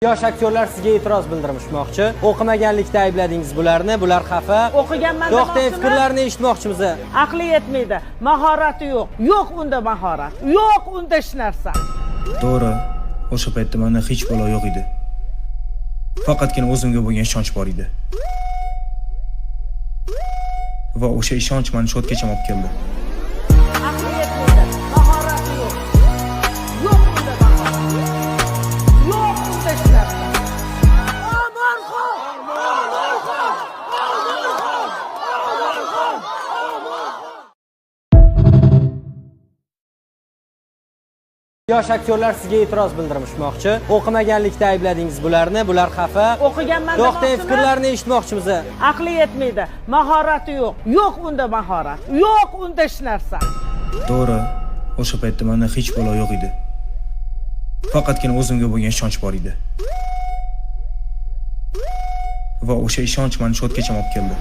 Yosh aktyorlar sizga e'tiroz bildirmoqchi. O'qimaganlikda aybladingiz bularni, bular xafa. O'qiganman To'xtang, fikrlarni eshitmoqchimiz. Aqli yetmaydi, mahorati yo'q. Yo'q unda mahorat. Yo'q unda hech narsa. To'g'ri, o'sha paytda menda hech balo yo'q edi. Faqatgina o'zimga bo'lgan ishonch bor edi. Va o'sha ishonch meni shu yergacha olib keldi. Aqli yetmaydi, mahorati yo'q. Yo'q unda mahorat. Yo'q unda hech narsa. Yosh aktyorlar sizga e'tiroz bildirmoqchi. O'qimaganlikda aybladingiz bularni, bular xafa. O'qiganman To'xtang, fikrlarni eshitmoqchimiz. Aqli yetmaydi, mahorati yo'q. Yo'q unda mahorat. Yo'q unda hech narsa. To'g'ri, o'sha paytda menda hech balo yo'q edi. Faqatgina o'zimga bo'lgan ishonch bor edi. Va o'sha ishonch meni shu yergacha olib keldi.